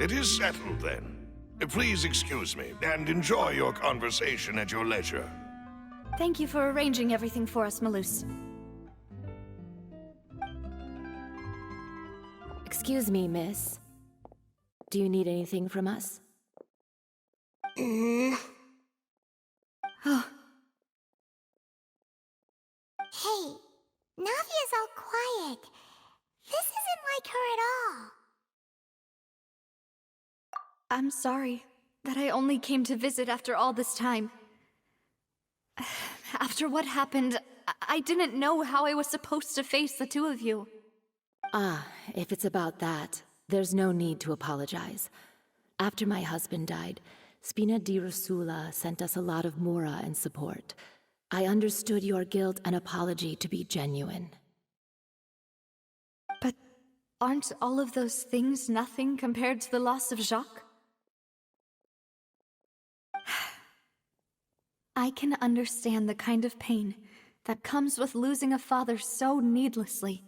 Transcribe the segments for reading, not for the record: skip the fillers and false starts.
It is settled, then. Please excuse me, and enjoy your conversation at your leisure. Thank you for arranging everything for us, Malus. Excuse me, miss. Do you need anything from us? Oh, Hey, Navia's all quiet. This isn't like her at all. I'm sorry that I only came to visit after all this time. After what happened, I didn't know how I was supposed to face the two of you. Ah, if it's about that, there's no need to apologize. After my husband died, Spina di Rosula sent us a lot of mora and support. I understood your guilt and apology to be genuine. But aren't all of those things nothing compared to the loss of Jacques? I can understand the kind of pain that comes with losing a father so needlessly.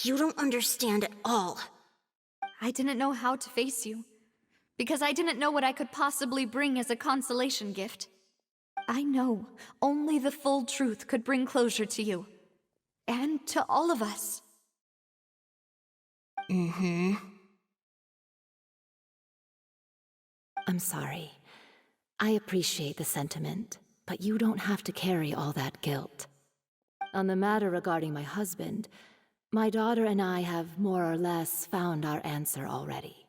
You don't understand at all. I didn't know how to face you, because I didn't know what I could possibly bring as a consolation gift. I know only the full truth could bring closure to you, and to all of us. I'm sorry. I appreciate the sentiment, but you don't have to carry all that guilt. On the matter regarding my husband, my daughter and I have more or less found our answer already.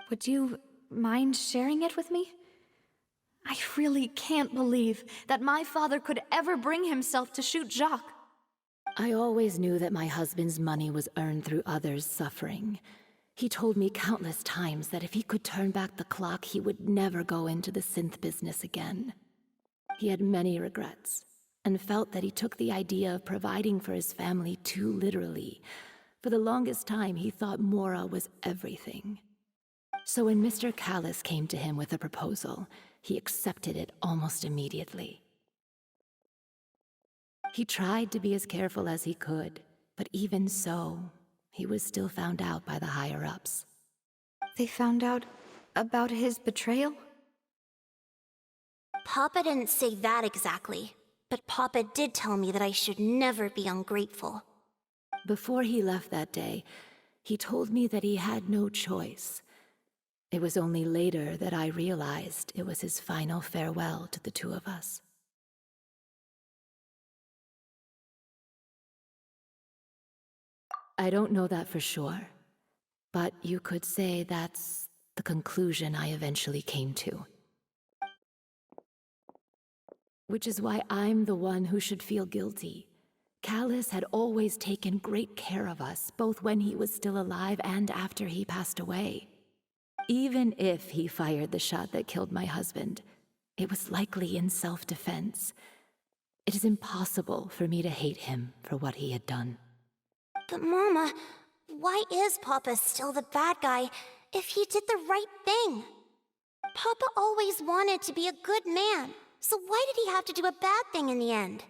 Would you mind sharing it with me? I really can't believe that my father could ever bring himself to shoot Jacques. I always knew that my husband's money was earned through others' suffering. He told me countless times that if he could turn back the clock, he would never go into the synth business again. He had many regrets, and felt that he took the idea of providing for his family too literally. For the longest time, he thought Mora was everything. So when Mr. Callis came to him with a proposal, he accepted it almost immediately. He tried to be as careful as he could, but even so, he was still found out by the higher-ups. They found out about his betrayal? Papa didn't say that exactly, but Papa did tell me that I should never be ungrateful. Before he left that day, he told me that he had no choice. It was only later that I realized it was his final farewell to the two of us. I don't know that for sure, but you could say that's the conclusion I eventually came to. Which is why I'm the one who should feel guilty. Callis had always taken great care of us, both when he was still alive and after he passed away. Even if he fired the shot that killed my husband, it was likely in self-defense. It is impossible for me to hate him for what he had done. But Mama, why is Papa still the bad guy if he did the right thing? Papa always wanted to be a good man, so why did he have to do a bad thing in the end?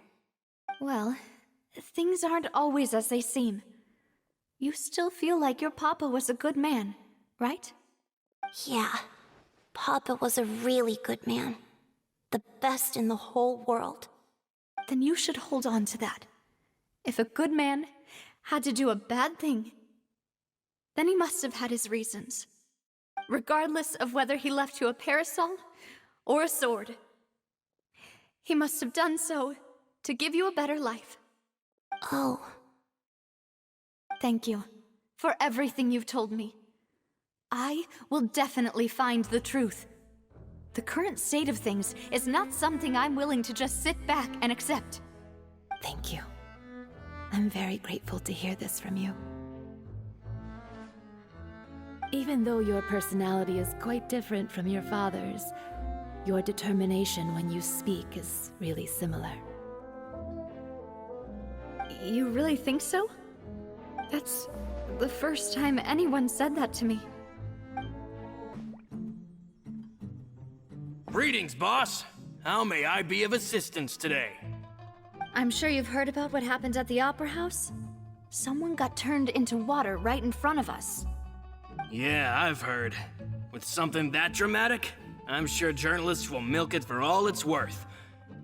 Well, things aren't always as they seem. You still feel like your papa was a good man, right? Yeah, Papa was a really good man. The best in the whole world. Then you should hold on to that. If a good man had to do a bad thing, then he must have had his reasons. Regardless of whether he left you a parasol or a sword. He must have done so to give you a better life. Oh. Thank you for everything you've told me. I will definitely find the truth. The current state of things is not something I'm willing to just sit back and accept. Thank you. I'm very grateful to hear this from you. Even though your personality is quite different from your father's, your determination when you speak is really similar. You really think so? That's the first time anyone said that to me. Greetings, boss. How may I be of assistance today? I'm sure you've heard about what happened at the Opera House? Someone got turned into water right in front of us. Yeah, I've heard. With something that dramatic, I'm sure journalists will milk it for all it's worth.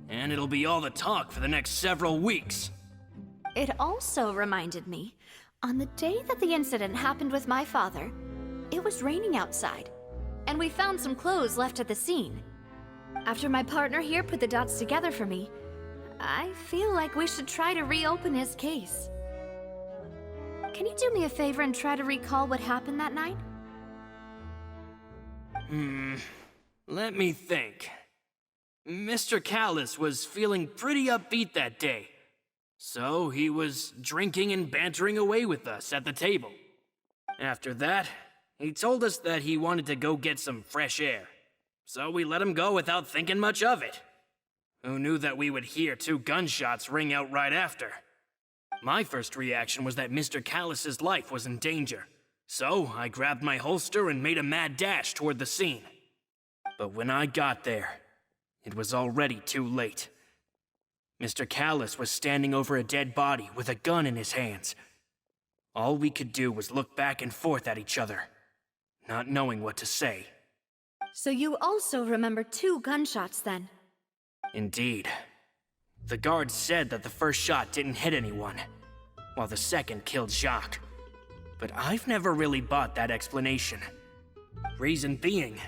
And it'll be all the talk for the next several weeks. It also reminded me, on the day that the incident happened with my father, it was raining outside, and we found some clothes left at the scene. After my partner here put the dots together for me, I feel like we should try to reopen his case. Can you do me a favor and try to recall what happened that night? Let me think. Mr. Callis was feeling pretty upbeat that day. So he was drinking and bantering away with us at the table. After that, he told us that he wanted to go get some fresh air. So we let him go without thinking much of it. Who knew that we would hear 2 gunshots ring out right after? My first reaction was that Mr. Callis's life was in danger. So I grabbed my holster and made a mad dash toward the scene. But when I got there, it was already too late. Mr. Callis was standing over a dead body with a gun in his hands. All we could do was look back and forth at each other, not knowing what to say. So you also remember 2 gunshots then? Indeed. The guard said that the first shot didn't hit anyone, while the second killed Jacques. But I've never really bought that explanation. Reason being,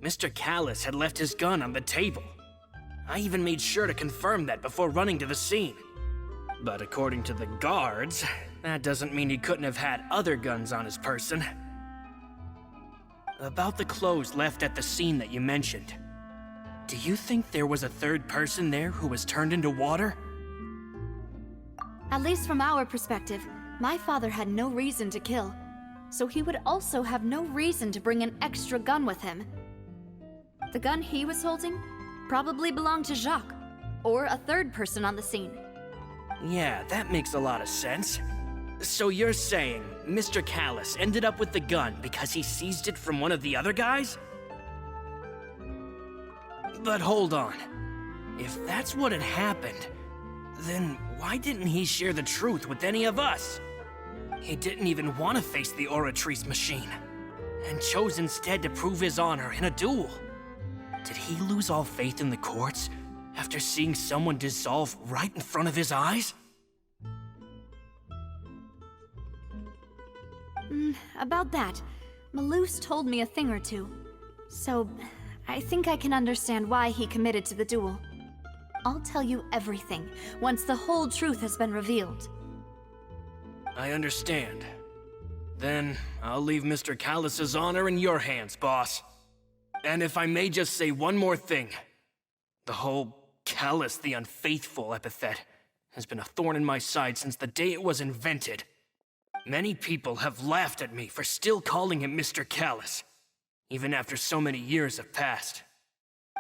Mr. Callis had left his gun on the table. I even made sure to confirm that before running to the scene. But according to the guards, that doesn't mean he couldn't have had other guns on his person. About the clothes left at the scene that you mentioned, do you think there was a third person there who was turned into water? At least from our perspective, my father had no reason to kill, so he would also have no reason to bring an extra gun with him. The gun he was holding probably belonged to Jacques, or a third person on the scene. Yeah, that makes a lot of sense. So you're saying Mr. Callis ended up with the gun because he seized it from one of the other guys? But hold on. If that's what had happened, then why didn't he share the truth with any of us? He didn't even want to face the Oratrice machine, and chose instead to prove his honor in a duel. Did he lose all faith in the courts after seeing someone dissolve right in front of his eyes? About that, Malouse told me a thing or two. So, I think I can understand why he committed to the duel. I'll tell you everything once the whole truth has been revealed. I understand. Then I'll leave Mr. Callis's honor in your hands, boss. And if I may just say one more thing. The whole Callis the Unfaithful epithet has been a thorn in my side since the day it was invented. Many people have laughed at me for still calling him Mr. Callis, even after so many years have passed.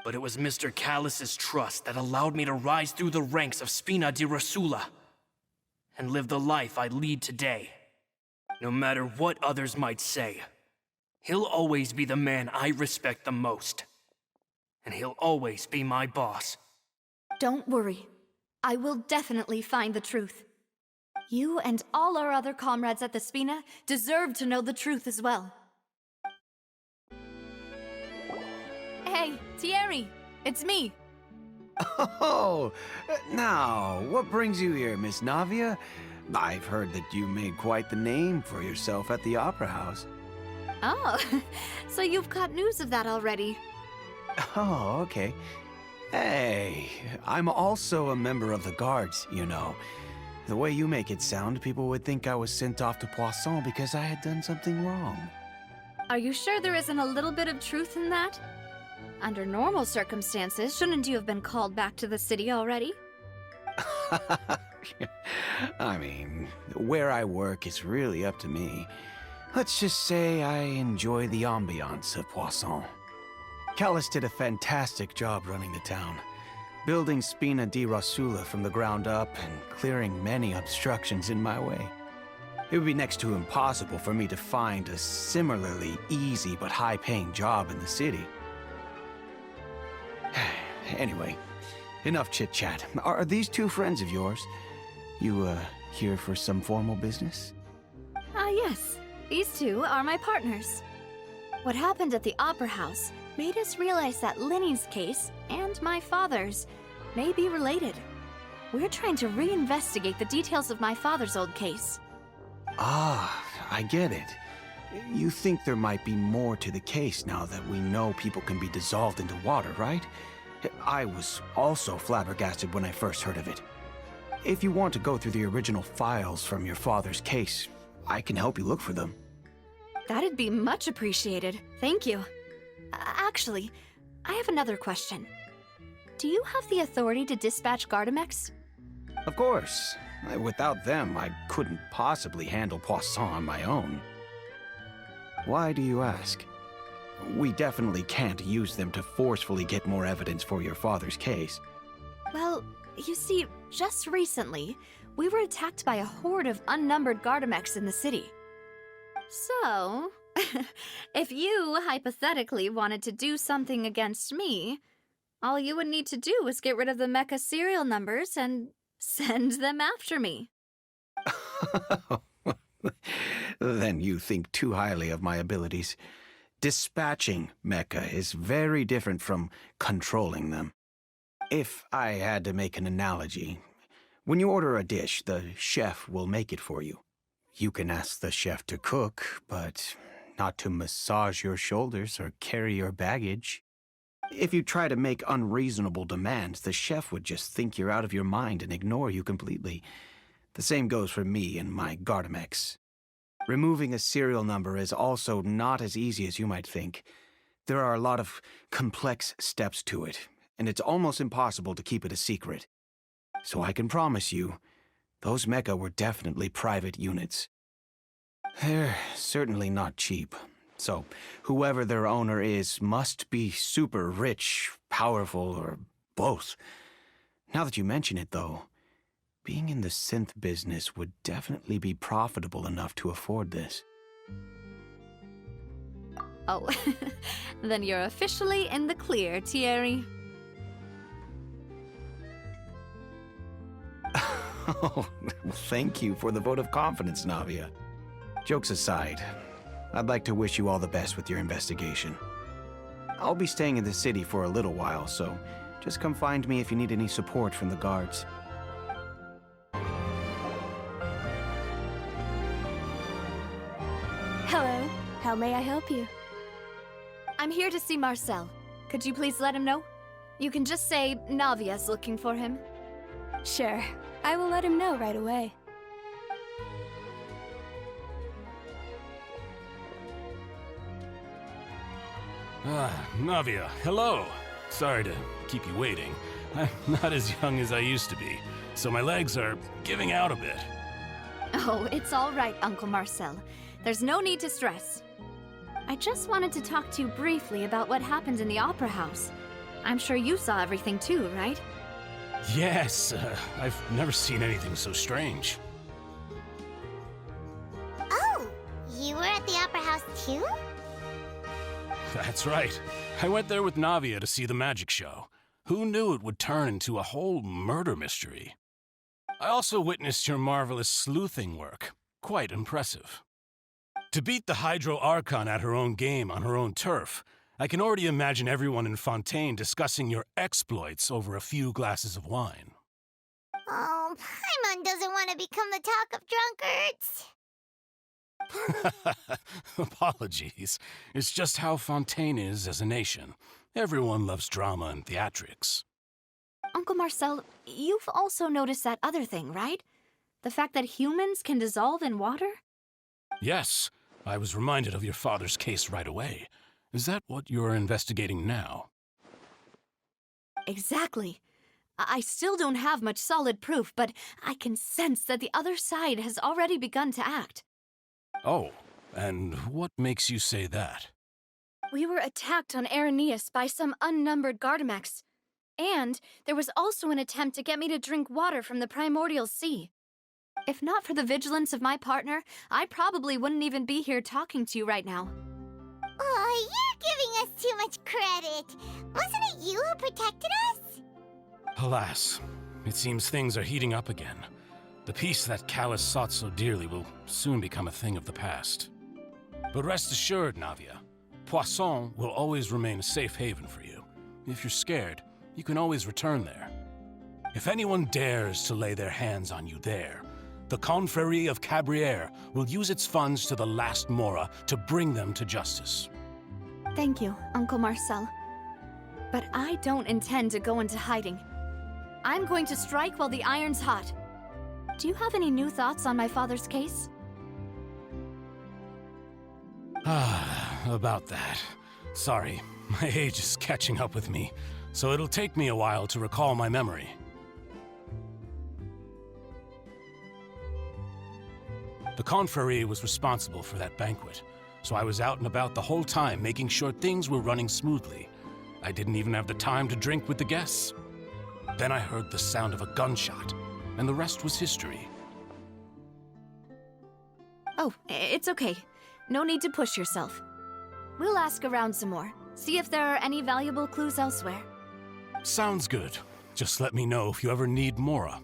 But it was Mr. Callis's trust that allowed me to rise through the ranks of Spina di Rosula and live the life I lead today. No matter what others might say, he'll always be the man I respect the most. And he'll always be my boss. Don't worry. I will definitely find the truth. You and all our other comrades at the Spina deserve to know the truth as well. Hey, Thierry! It's me! Oh, now, what brings you here, Miss Navia? I've heard that you made quite the name for yourself at the Opera House. Oh, so you've got news of that already. Oh, okay. Hey, I'm also a member of the Guards, you know. The way you make it sound, people would think I was sent off to Poisson because I had done something wrong. Are you sure there isn't a little bit of truth in that? Under normal circumstances, shouldn't you have been called back to the city already? I mean, where I work is really up to me. Let's just say I enjoy the ambiance of Poisson. Callis did a fantastic job running the town, building Spina di Rosula from the ground up and clearing many obstructions in my way. It would be next to impossible for me to find a similarly easy but high-paying job in the city. Anyway, enough chit-chat. Are these 2 friends of yours? You, here for some formal business? Yes. These two are my partners. What happened at the Opera House made us realize that Linny's case and my father's may be related. We're trying to reinvestigate the details of my father's old case. Ah, I get it. You think there might be more to the case now that we know people can be dissolved into water, right? I was also flabbergasted when I first heard of it. If you want to go through the original files from your father's case, I can help you look for them. That'd be much appreciated. Thank you. Actually, I have another question. Do you have the authority to dispatch Gardamex? Of course. Without them, I couldn't possibly handle Poisson on my own. Why do you ask? We definitely can't use them to forcefully get more evidence for your father's case. Well, you see, just recently, we were attacked by a horde of unnumbered Gardamex in the city. So, if you hypothetically wanted to do something against me, all you would need to do is get rid of the mecha serial numbers and send them after me. Then you think too highly of my abilities. Dispatching mecha is very different from controlling them. If I had to make an analogy, when you order a dish, the chef will make it for you. You can ask the chef to cook, but not to massage your shoulders or carry your baggage. If you try to make unreasonable demands, the chef would just think you're out of your mind and ignore you completely. The same goes for me and my Gardamex. Removing a serial number is also not as easy as you might think. There are a lot of complex steps to it, and it's almost impossible to keep it a secret. So I can promise you, those mecha were definitely private units. They're certainly not cheap. So, whoever their owner is must be super rich, powerful, or both. Now that you mention it, though, being in the synth business would definitely be profitable enough to afford this. Oh, then you're officially in the clear, Thierry. Oh, thank you for the vote of confidence, Navia. Jokes aside, I'd like to wish you all the best with your investigation. I'll be staying in the city for a little while, so just come find me if you need any support from the guards. Hello, how may I help you? I'm here to see Marcel. Could you please let him know? You can just say Navia's looking for him. Sure, I will let him know right away. Navia, hello. Sorry to keep you waiting. I'm not as young as I used to be, so my legs are giving out a bit. Oh, it's all right, Uncle Marcel. There's no need to stress. I just wanted to talk to you briefly about what happened in the Opera House. I'm sure you saw everything too, right? Yes, I've never seen anything so strange. Oh, you were at the Opera House too? That's right. I went there with Navia to see the magic show. Who knew it would turn into a whole murder mystery? I also witnessed your marvelous sleuthing work. Quite impressive. To beat the Hydro Archon at her own game on her own turf, I can already imagine everyone in Fontaine discussing your exploits over a few glasses of wine. Oh, Paimon doesn't want to become the talk of drunkards. Apologies. It's just how Fontaine is as a nation. Everyone loves drama and theatrics. Uncle Marcel, you've also noticed that other thing, right? The fact that humans can dissolve in water? Yes, I was reminded of your father's case right away. Is that what you're investigating now? Exactly. I still don't have much solid proof, but I can sense that the other side has already begun to act. Oh, and what makes you say that? We were attacked on Araneus by some unnumbered Gardamex. And there was also an attempt to get me to drink water from the primordial sea. If not for the vigilance of my partner, I probably wouldn't even be here talking to you right now. Oh, you're giving us too much credit. Wasn't it you who protected us? Alas, it seems things are heating up again. The peace that Callus sought so dearly will soon become a thing of the past. But rest assured, Navia, Poisson will always remain a safe haven for you. If you're scared, you can always return there. If anyone dares to lay their hands on you there, the Confrérie of Cabrières will use its funds to the last Mora to bring them to justice. Thank you, Uncle Marcel. But I don't intend to go into hiding. I'm going to strike while the iron's hot. Do you have any new thoughts on my father's case? About that. Sorry, my age is catching up with me, so it'll take me a while to recall my memory. The Confrérie was responsible for that banquet, so I was out and about the whole time making sure things were running smoothly. I didn't even have the time to drink with the guests. Then I heard the sound of a gunshot, and the rest was history. Oh, it's okay. No need to push yourself. We'll ask around some more, see if there are any valuable clues elsewhere. Sounds good. Just let me know if you ever need Mora.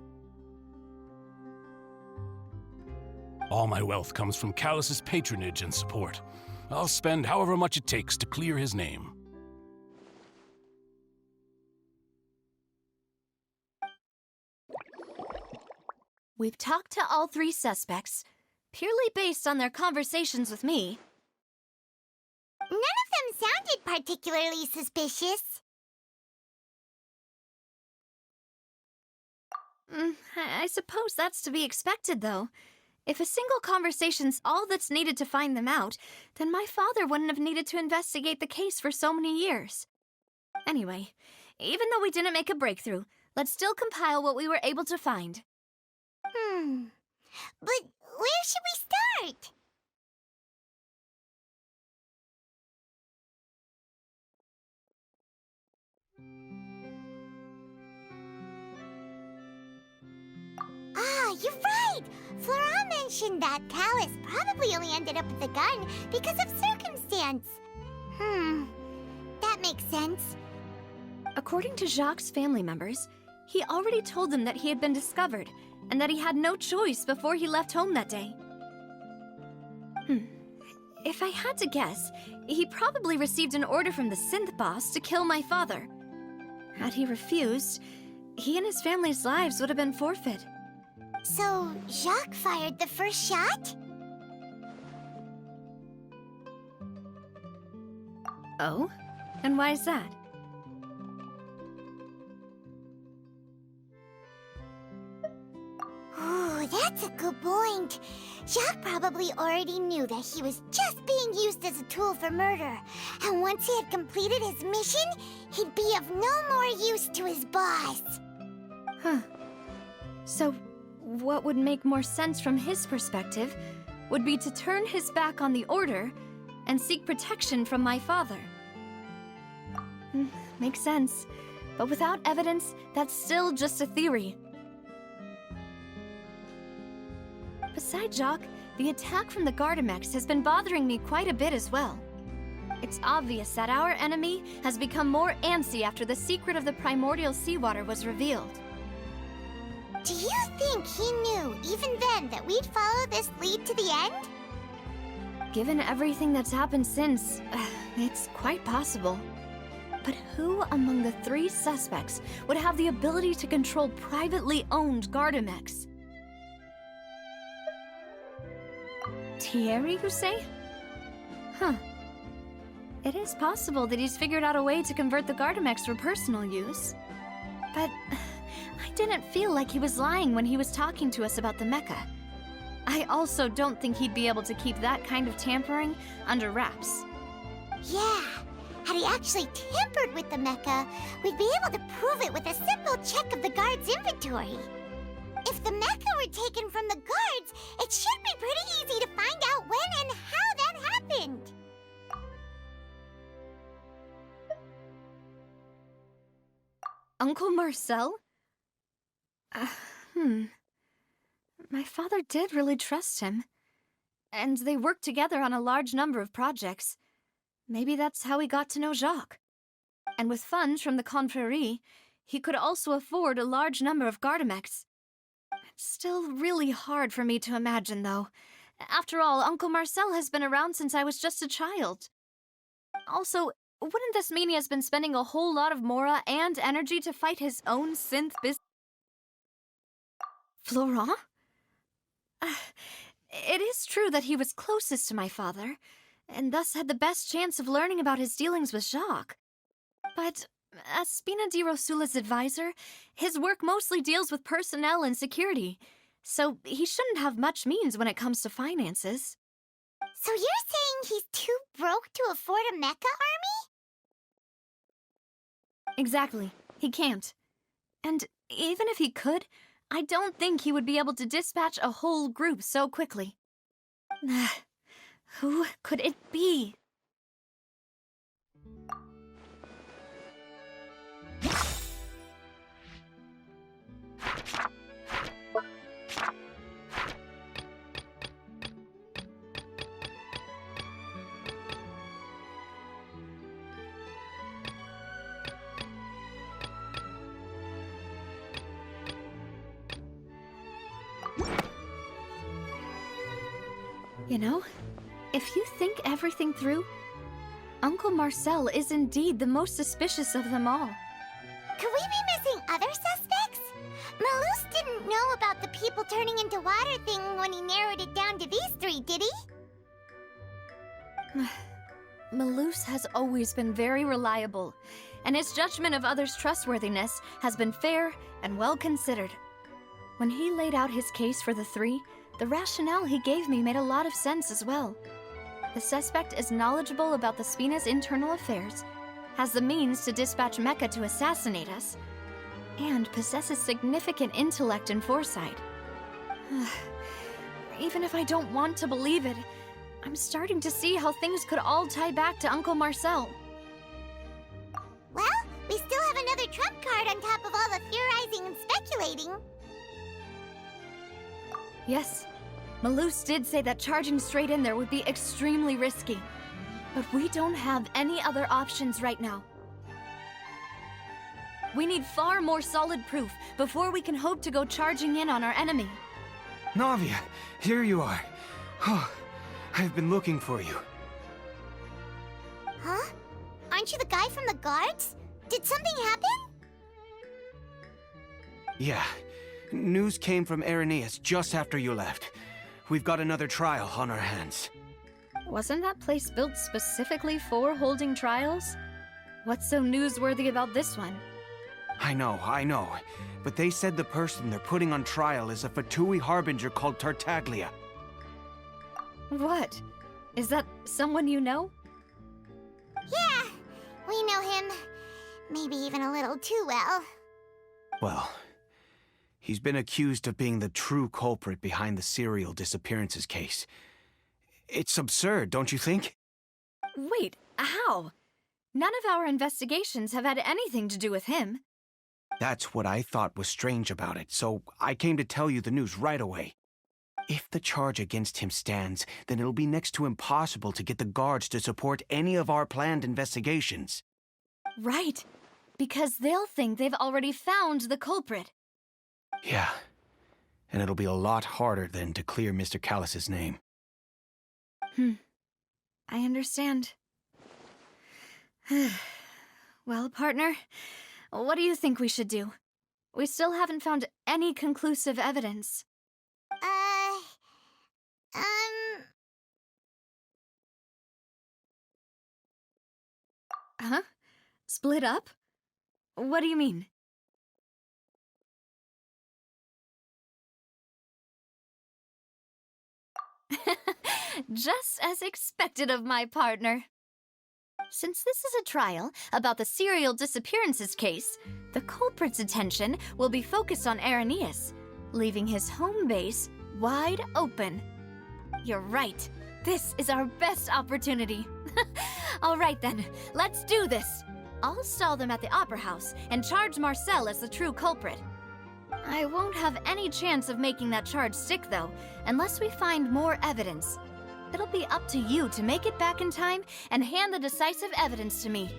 All my wealth comes from Callus's patronage and support. I'll spend however much it takes to clear his name. We've talked to all three suspects, purely based on their conversations with me. None of them sounded particularly suspicious. I suppose that's to be expected, though. If a single conversation's all that's needed to find them out, then my father wouldn't have needed to investigate the case for so many years. Anyway, even though we didn't make a breakthrough, let's still compile what we were able to find. But where should we start? Ah, you're right! Flora mentioned that Callus probably only ended up with the gun because of circumstance. That makes sense. According to Jacques' family members, he already told them that he had been discovered, and that he had no choice before he left home that day. If I had to guess, he probably received an order from the synth boss to kill my father. Had he refused, he and his family's lives would have been forfeit. So, Jacques fired the first shot? Oh? And why is that? Ooh, that's a good point. Jacques probably already knew that he was just being used as a tool for murder. And once he had completed his mission, he'd be of no more use to his boss. So, what would make more sense from his perspective would be to turn his back on the Order and seek protection from my father. Makes sense. But without evidence, that's still just a theory. Besides Jacques, the attack from the Gardamex has been bothering me quite a bit as well. It's obvious that our enemy has become more antsy after the secret of the primordial seawater was revealed. Do you think he knew, even then, that we'd follow this lead to the end? Given everything that's happened since, it's quite possible. But who among the three suspects would have the ability to control privately owned Gardamex? Thierry, you say? It is possible that he's figured out a way to convert the Gardamex for personal use. But I didn't feel like he was lying when he was talking to us about the mecha. I also don't think he'd be able to keep that kind of tampering under wraps. Yeah, had he actually tampered with the mecha, we'd be able to prove it with a simple check of the guard's inventory. If the mecha were taken from the guards, it should be pretty easy to find out when and how that happened. Uncle Marcel? My father did really trust him. And they worked together on a large number of projects. Maybe that's how he got to know Jacques. And with funds from the Confrérie, he could also afford a large number of Gardamex. It's still really hard for me to imagine, though, After all, Uncle Marcel has been around since I was just a child. Also, wouldn't this mean he has been spending a whole lot of mora and energy to fight his own synth business? Florent? It is true that he was closest to my father, and thus had the best chance of learning about his dealings with Jacques. But as Spina di Rosula's advisor, his work mostly deals with personnel and security, so he shouldn't have much means when it comes to finances. So you're saying he's too broke to afford a mecha army? Exactly. He can't. And even if he could, I don't think he would be able to dispatch a whole group so quickly. Who could it be? You know, if you think everything through, Uncle Marcel is indeed the most suspicious of them all. Could we be missing other suspects? Malus didn't know about the people turning into water thing when he narrowed it down to these three, did he? Malus has always been very reliable, and his judgment of others' trustworthiness has been fair and well considered. When he laid out his case for the three, the rationale he gave me made a lot of sense as well. The suspect is knowledgeable about the Spina's internal affairs, has the means to dispatch Mecha to assassinate us, and possesses significant intellect and foresight. Even if I don't want to believe it, I'm starting to see how things could all tie back to Uncle Marcel. Well, we still have another trump card on top of all the theorizing and speculating. Yes, Malus did say that charging straight in there would be extremely risky. But we don't have any other options right now. We need far more solid proof before we can hope to go charging in on our enemy. Navia, here you are. Oh, I've been looking for you. Huh? Aren't you the guy from the guards? Did something happen? Yeah. News came from Irenaeus just after you left. We've got another trial on our hands. Wasn't that place built specifically for holding trials? What's so newsworthy about this one? I know. But they said the person they're putting on trial is a Fatui harbinger called Tartaglia. What? Is that someone you know? Yeah, we know him. Maybe even a little too well. Well, he's been accused of being the true culprit behind the serial disappearances case. It's absurd, don't you think? Wait, how? None of our investigations have had anything to do with him. That's what I thought was strange about it, so I came to tell you the news right away. If the charge against him stands, then it'll be next to impossible to get the guards to support any of our planned investigations. Right, because they'll think they've already found the culprit. Yeah, and it'll be a lot harder then to clear Mr. Callus's name. I understand. Well, partner, what do you think we should do? We still haven't found any conclusive evidence. Huh? Split up? What do you mean? Just as expected of my partner. Since this is a trial about the serial disappearances case, the culprit's attention will be focused on Irenaeus, leaving his home base wide open. You're right. This is our best opportunity. All right then, let's do this. I'll stall them at the Opera House and charge Marcel as the true culprit. I won't have any chance of making that charge stick, though, unless we find more evidence. It'll be up to you to make it back in time and hand the decisive evidence to me.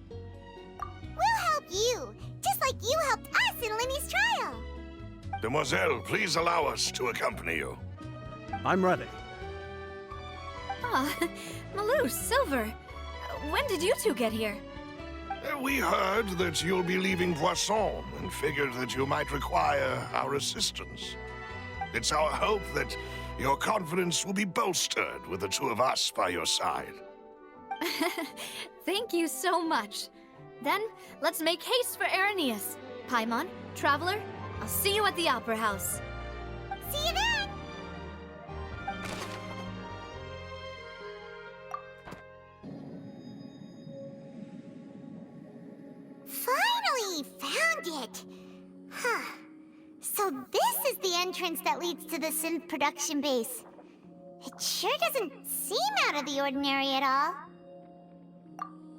We'll help you, just like you helped us in Lenny's trial. Demoiselle, please allow us to accompany you. I'm ready. Ah, Malou, Silver. When did you two get here? We heard that you'll be leaving Poisson and figured that you might require our assistance. It's our hope that your confidence will be bolstered with the two of us by your side. Thank you so much. Then, let's make haste for Arrhenius. Paimon, Traveler, I'll see you at the Opera House. See you then! Finally found it! Huh. So this is the entrance that leads to the synth production base. It sure doesn't seem out of the ordinary at all.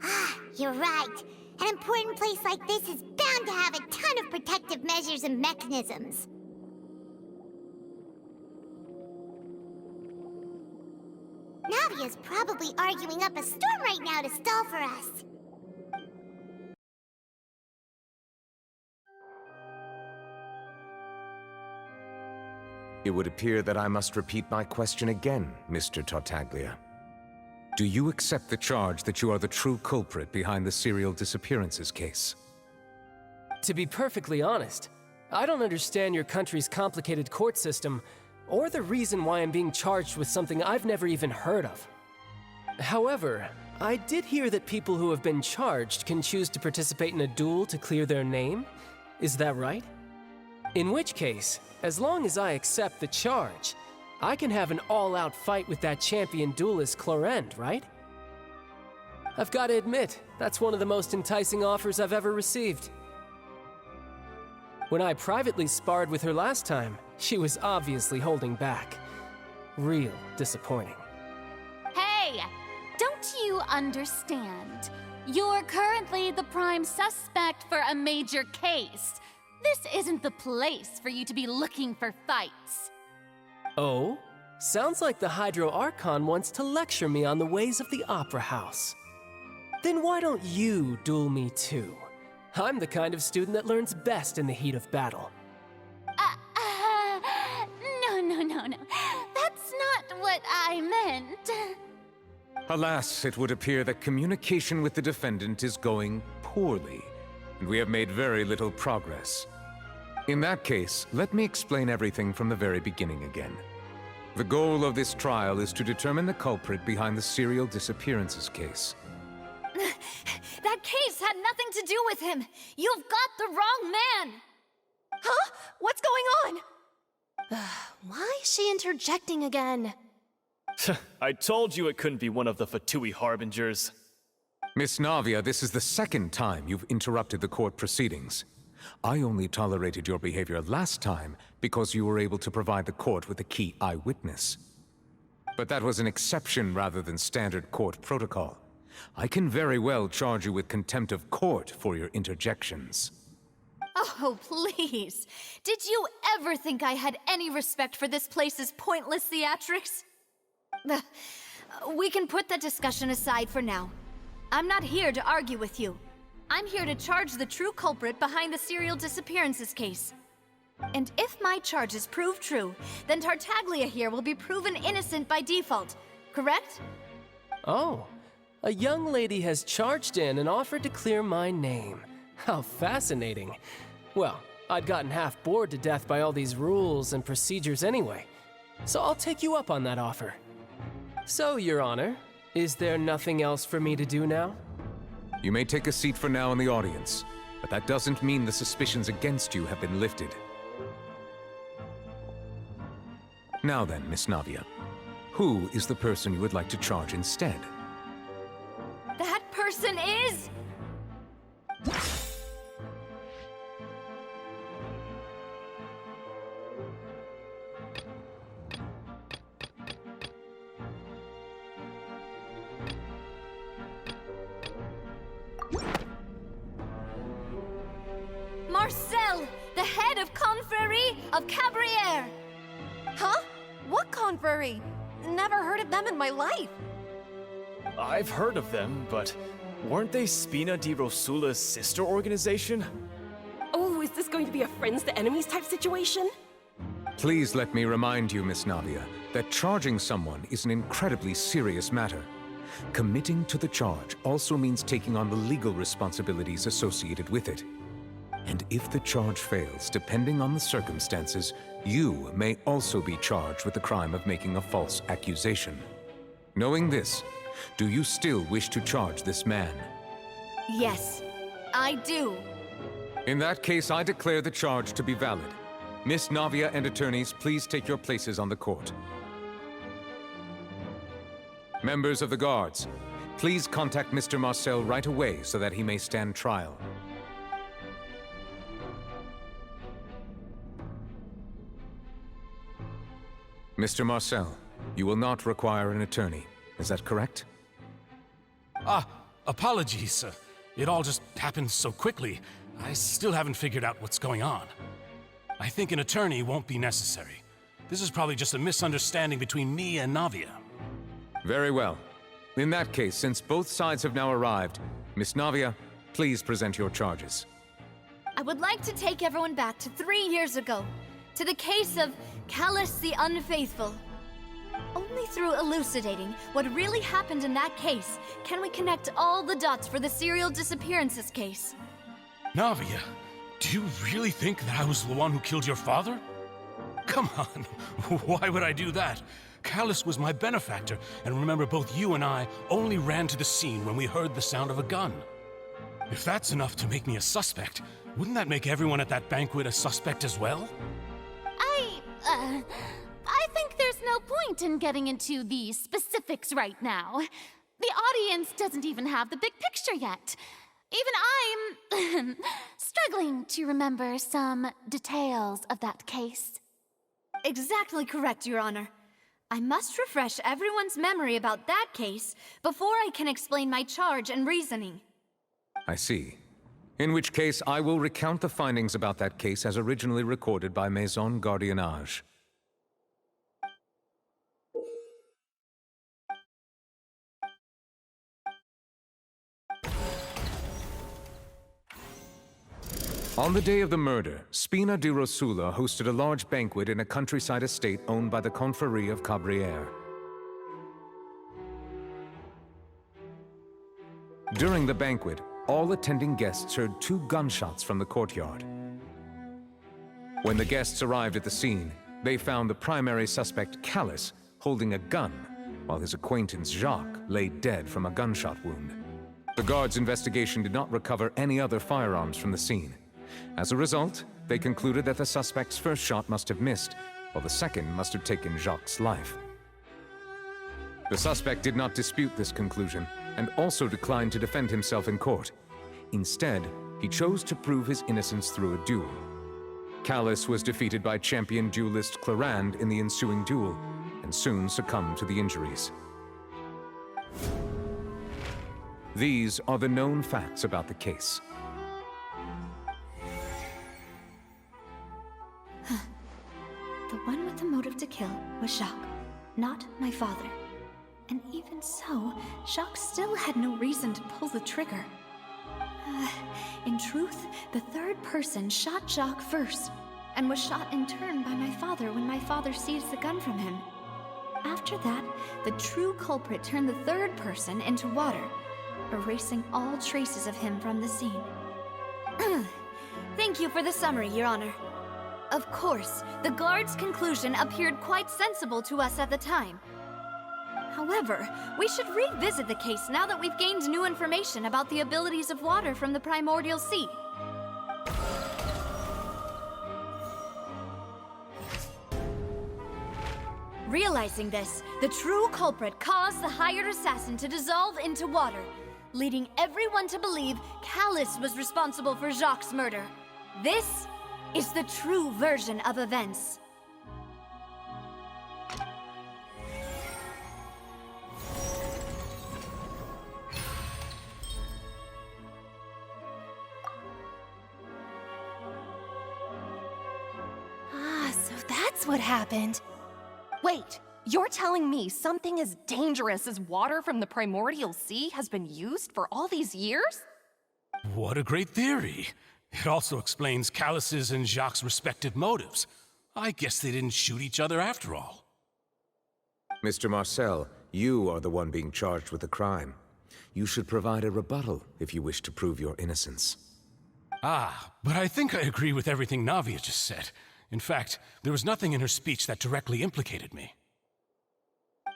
Ah, you're right. An important place like this is bound to have a ton of protective measures and mechanisms. Navia's probably arguing up a storm right now to stall for us. It would appear that I must repeat my question again, Mr. Tartaglia. Do you accept the charge that you are the true culprit behind the serial disappearances case? To be perfectly honest, I don't understand your country's complicated court system, or the reason why I'm being charged with something I've never even heard of. However, I did hear that people who have been charged can choose to participate in a duel to clear their name. Is that right? In which case, as long as I accept the charge, I can have an all-out fight with that champion duelist Clorend, right? I've got to admit, that's one of the most enticing offers I've ever received. When I privately sparred with her last time, she was obviously holding back. Real disappointing. Hey! Don't you understand? You're currently the prime suspect for a major case. This isn't the place for you to be looking for fights. Oh? Sounds like the Hydro Archon wants to lecture me on the ways of the Opera House. Then why don't you duel me too? I'm the kind of student that learns best in the heat of battle. No. That's not what I meant. Alas, it would appear that communication with the defendant is going poorly, and we have made very little progress. In that case, let me explain everything from the very beginning again. The goal of this trial is to determine the culprit behind the serial disappearances case. That case had nothing to do with him. You've got the wrong man. Huh? What's going on? Why is she interjecting again? I told you it couldn't be one of the Fatui Harbingers. Miss Navia, this is the second time you've interrupted the court proceedings. I only tolerated your behavior last time because you were able to provide the court with a key eyewitness. But that was an exception rather than standard court protocol. I can very well charge you with contempt of court for your interjections. Oh, please. Did you ever think I had any respect for this place's pointless theatrics? We can put that discussion aside for now. I'm not here to argue with you. I'm here to charge the true culprit behind the serial disappearances case. And if my charges prove true, then Tartaglia here will be proven innocent by default, correct? Oh, a young lady has charged in and offered to clear my name. How fascinating. Well, I'd gotten half bored to death by all these rules and procedures anyway, so I'll take you up on that offer. So, Your Honor, is there nothing else for me to do now? You may take a seat for now in the audience, but that doesn't mean the suspicions against you have been lifted. Now then, Miss Navia, who is the person you would like to charge instead? That person is... Marcel, the head of Confrérie of Cabrières! Huh? What confrérie? Never heard of them in my life. I've heard of them, but weren't they Spina di Rosula's sister organization? Oh, is this going to be a friends to enemies type situation? Please let me remind you, Miss Navia, that charging someone is an incredibly serious matter. Committing to the charge also means taking on the legal responsibilities associated with it. And if the charge fails, depending on the circumstances, you may also be charged with the crime of making a false accusation. Knowing this, do you still wish to charge this man? Yes, I do. In that case, I declare the charge to be valid. Miss Navia and attorneys, please take your places on the court. Members of the guards, please contact Mr. Marcel right away so that he may stand trial. Mr. Marcel, you will not require an attorney. Is that correct? Apologies. It all just happened so quickly. I still haven't figured out what's going on. I think an attorney won't be necessary. This is probably just a misunderstanding between me and Navia. Very well. In that case, since both sides have now arrived, Miss Navia, please present your charges. I would like to take everyone back to 3 years ago, to the case of Callus the Unfaithful. Only through elucidating what really happened in that case can we connect all the dots for the serial disappearances case. Navia, do you really think that I was the one who killed your father? Come on, why would I do that? Callus was my benefactor, and remember, both you and I only ran to the scene when we heard the sound of a gun. If that's enough to make me a suspect, wouldn't that make everyone at that banquet a suspect as well? I think there's no point in getting into the specifics right now. The audience doesn't even have the big picture yet. Even I'm struggling to remember some details of that case. Exactly correct, Your Honor. I must refresh everyone's memory about that case before I can explain my charge and reasoning. I see. In which case, I will recount the findings about that case as originally recorded by Maison Gardiennage. On the day of the murder, Spina di Rosula hosted a large banquet in a countryside estate owned by the Confrérie of Cabrières. During the banquet, all attending guests heard 2 gunshots from the courtyard. When the guests arrived at the scene, they found the primary suspect, Callus, holding a gun, while his acquaintance, Jacques, lay dead from a gunshot wound. The guards' investigation did not recover any other firearms from the scene. As a result, they concluded that the suspect's first shot must have missed, while the second must have taken Jacques' life. The suspect did not dispute this conclusion, and also declined to defend himself in court. Instead, he chose to prove his innocence through a duel. Callus was defeated by champion duelist Clarande in the ensuing duel, and soon succumbed to the injuries. These are the known facts about the case. The one with the motive to kill was Jacques, not my father. And even so, Jacques still had no reason to pull the trigger. In truth, the third person shot Jacques first, and was shot in turn by my father when my father seized the gun from him. After that, the true culprit turned the third person into water, erasing all traces of him from the scene. Thank you for the summary, Your Honor. Of course, the guard's conclusion appeared quite sensible to us at the time. However, we should revisit the case now that we've gained new information about the abilities of water from the primordial sea. Realizing this, the true culprit caused the hired assassin to dissolve into water, leading everyone to believe Callus was responsible for Jacques' murder. This is the true version of events. So that's what happened. Wait, you're telling me something as dangerous as water from the primordial sea has been used for all these years? What a great theory. It also explains Callus's and Jacques' respective motives. I guess they didn't shoot each other after all. Mr. Marcel, you are the one being charged with the crime. You should provide a rebuttal if you wish to prove your innocence. Ah, but I think I agree with everything Navia just said. In fact, there was nothing in her speech that directly implicated me.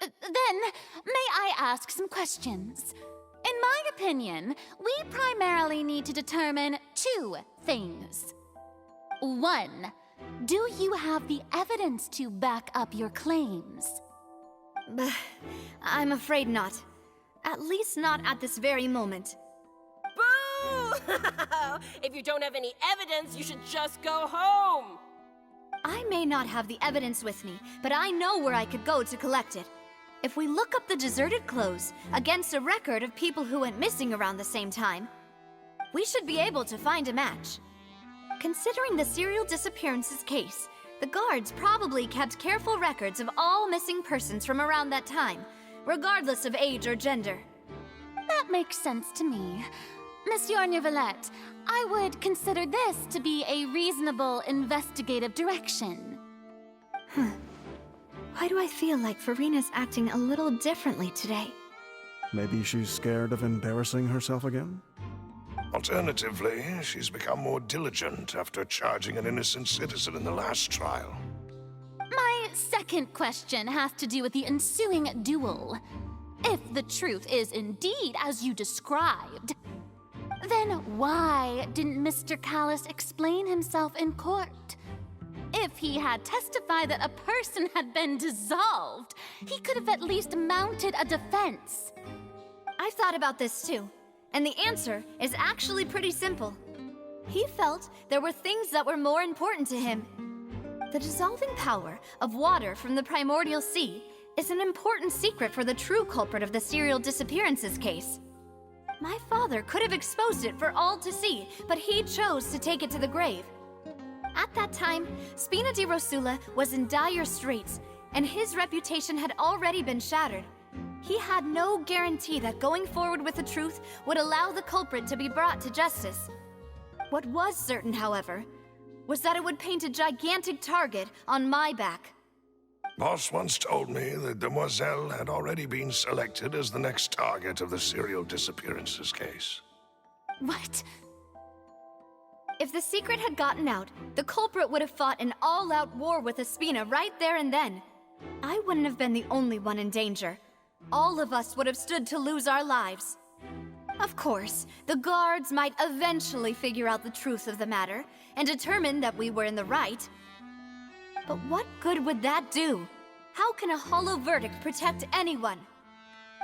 Then, may I ask some questions? In my opinion, we primarily need to determine two things. One, do you have the evidence to back up your claims? I'm afraid not. At least not at this very moment. Boo! If you don't have any evidence, you should just go home! I may not have the evidence with me, but I know where I could go to collect it. If we look up the deserted clothes against a record of people who went missing around the same time, we should be able to find a match. Considering the serial disappearances case, the guards probably kept careful records of all missing persons from around that time, regardless of age or gender. That makes sense to me. Monsieur Neuvillette, I would consider this to be a reasonable investigative direction. Why do I feel like Farina's acting a little differently today? Maybe she's scared of embarrassing herself again? Alternatively, she's become more diligent after charging an innocent citizen in the last trial. My second question has to do with the ensuing duel. If the truth is indeed as you described, then why didn't Mr. Callis explain himself in court? If he had testified that a person had been dissolved, he could have at least mounted a defense. I've thought about this too, and the answer is actually pretty simple. He felt there were things that were more important to him. The dissolving power of water from the primordial sea is an important secret for the true culprit of the serial disappearances case. My father could have exposed it for all to see, but he chose to take it to the grave. At that time, Spina di Rosula was in dire straits, and his reputation had already been shattered. He had no guarantee that going forward with the truth would allow the culprit to be brought to justice. What was certain, however, was that it would paint a gigantic target on my back. Boss once told me that Demoiselle had already been selected as the next target of the serial disappearances case. What? If the secret had gotten out, the culprit would have fought an all-out war with Espina right there and then. I wouldn't have been the only one in danger. All of us would have stood to lose our lives. Of course, the guards might eventually figure out the truth of the matter and determine that we were in the right. But what good would that do? How can a hollow verdict protect anyone?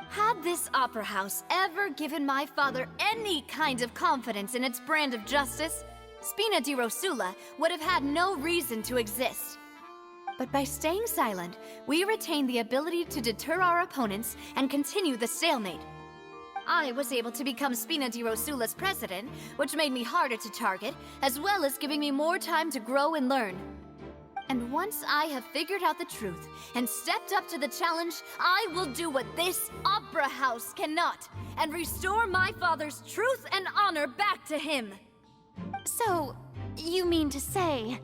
Had this opera house ever given my father any kind of confidence in its brand of justice, Spina di Rosula would have had no reason to exist. But by staying silent, we retain the ability to deter our opponents and continue the stalemate. I was able to become Spina di Rosula's president, which made me harder to target, as well as giving me more time to grow and learn. And once I have figured out the truth and stepped up to the challenge, I will do what this opera house cannot, and restore my father's truth and honor back to him. So, you mean to say,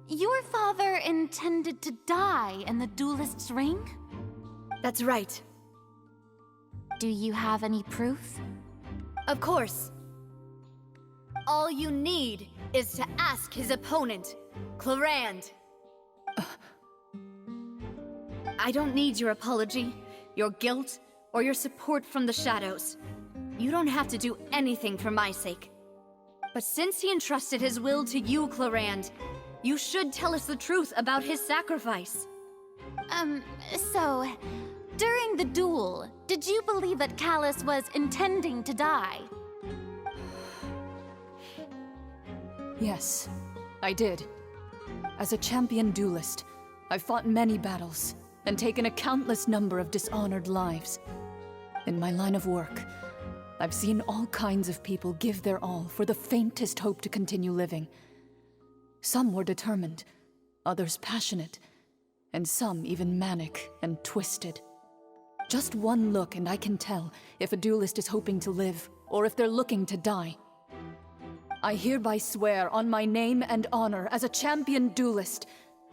your father intended to die in the duelist's ring? That's right. Do you have any proof? Of course. All you need is to ask his opponent, Clarand. I don't need your apology, your guilt, or your support from the shadows. You don't have to do anything for my sake. But since he entrusted his will to you, Clarand, you should tell us the truth about his sacrifice. So, during the duel, did you believe that Callis was intending to die? Yes, I did. As a champion duelist, I've fought many battles and taken a countless number of dishonored lives. In my line of work, I've seen all kinds of people give their all for the faintest hope to continue living. Some were determined, others passionate, and some even manic and twisted. Just one look and I can tell if a duelist is hoping to live or if they're looking to die. I hereby swear on my name and honor as a champion duelist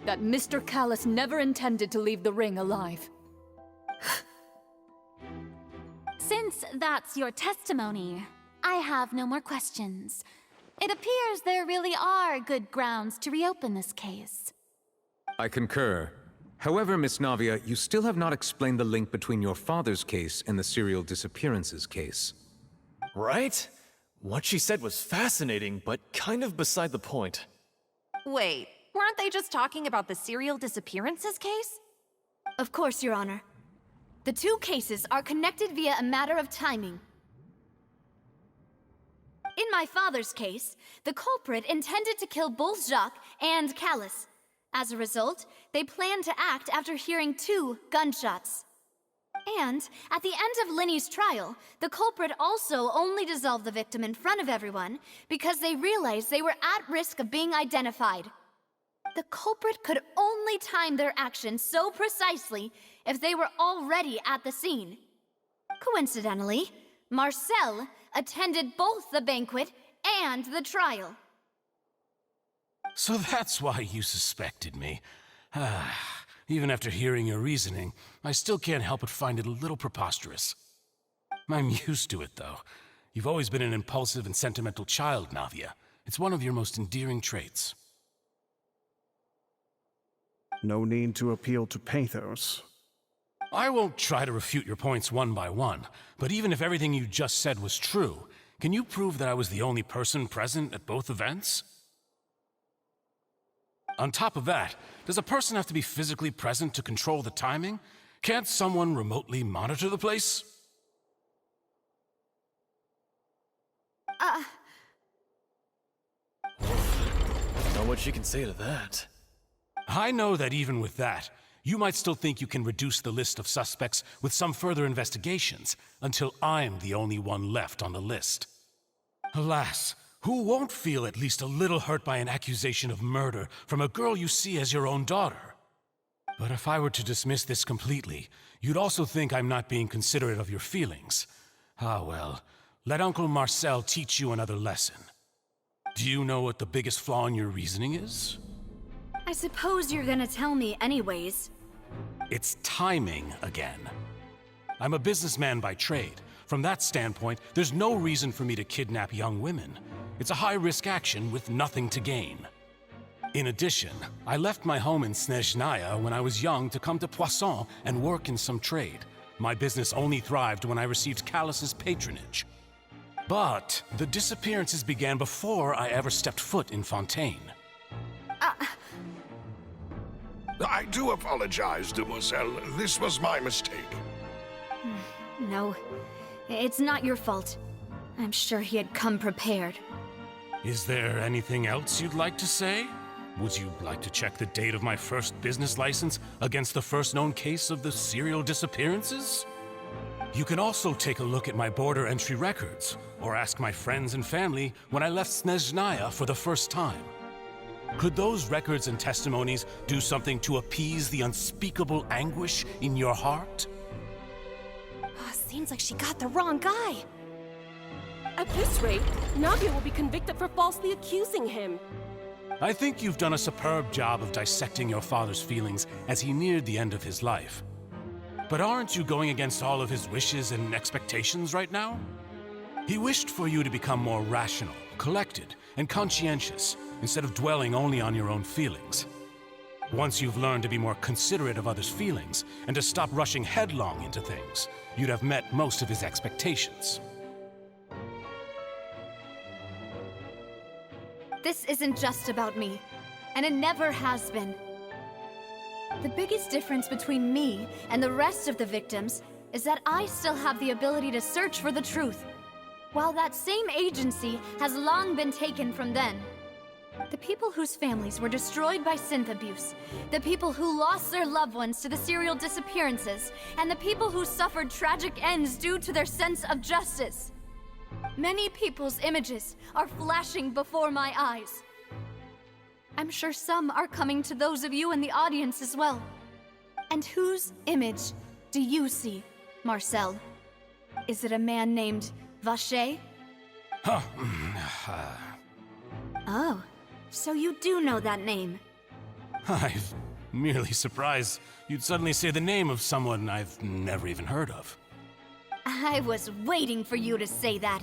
that Mr. Callus never intended to leave the ring alive. Since that's your testimony, I have no more questions. It appears there really are good grounds to reopen this case. I concur. However, Miss Navia, you still have not explained the link between your father's case and the serial disappearances case. Right? What she said was fascinating, but kind of beside the point. Wait, weren't they just talking about the serial disappearances case? Of course, Your Honor. The two cases are connected via a matter of timing. In my father's case, the culprit intended to kill both Jacques and Callus. As a result, they planned to act after hearing 2 gunshots. And at the end of Linny's trial, the culprit also only dissolved the victim in front of everyone because they realized they were at risk of being identified. The culprit could only time their actions so precisely if they were already at the scene. Coincidentally, Marcel attended both the banquet and the trial. So that's why you suspected me. Even after hearing your reasoning, I still can't help but find it a little preposterous. I'm used to it, though. You've always been an impulsive and sentimental child, Navia. It's one of your most endearing traits. No need to appeal to pathos. I won't try to refute your points one by one, but even if everything you just said was true, can you prove that I was the only person present at both events? On top of that, does a person have to be physically present to control the timing? Can't someone remotely monitor the place? Know what she can say to that. I know that even with that, you might still think you can reduce the list of suspects with some further investigations until I'm the only one left on the list. Alas, who won't feel at least a little hurt by an accusation of murder from a girl you see as your own daughter? But if I were to dismiss this completely, you'd also think I'm not being considerate of your feelings. Ah well, let Uncle Marcel teach you another lesson. Do you know what the biggest flaw in your reasoning is? I suppose you're gonna tell me anyways. It's timing again. I'm a businessman by trade. From that standpoint, there's no reason for me to kidnap young women. It's a high-risk action with nothing to gain. In addition, I left my home in Snezhnaya when I was young to come to Poisson and work in some trade. My business only thrived when I received Callus's patronage. But the disappearances began before I ever stepped foot in Fontaine. I do apologize, demoiselle. This was my mistake. No, it's not your fault. I'm sure he had come prepared. Is there anything else you'd like to say? Would you like to check the date of my first business license against the first known case of the serial disappearances? You can also take a look at my border entry records, or ask my friends and family when I left Snezhnaya for the first time. Could those records and testimonies do something to appease the unspeakable anguish in your heart? Seems like she got the wrong guy. At this rate, Navia will be convicted for falsely accusing him. I think you've done a superb job of dissecting your father's feelings as he neared the end of his life. But aren't you going against all of his wishes and expectations right now? He wished for you to become more rational, collected, and conscientious, instead of dwelling only on your own feelings. Once you've learned to be more considerate of others' feelings, and to stop rushing headlong into things, you'd have met most of his expectations. This isn't just about me, and it never has been. The biggest difference between me and the rest of the victims is that I still have the ability to search for the truth, while that same agency has long been taken from them. The people whose families were destroyed by synth abuse, the people who lost their loved ones to the serial disappearances, and the people who suffered tragic ends due to their sense of justice. Many people's images are flashing before my eyes. I'm sure some are coming to those of you in the audience as well. And whose image do you see, Marcel? Is it a man named Vacher? Oh, so you do know that name. I'm merely surprised you'd suddenly say the name of someone I've never even heard of. I was waiting for you to say that.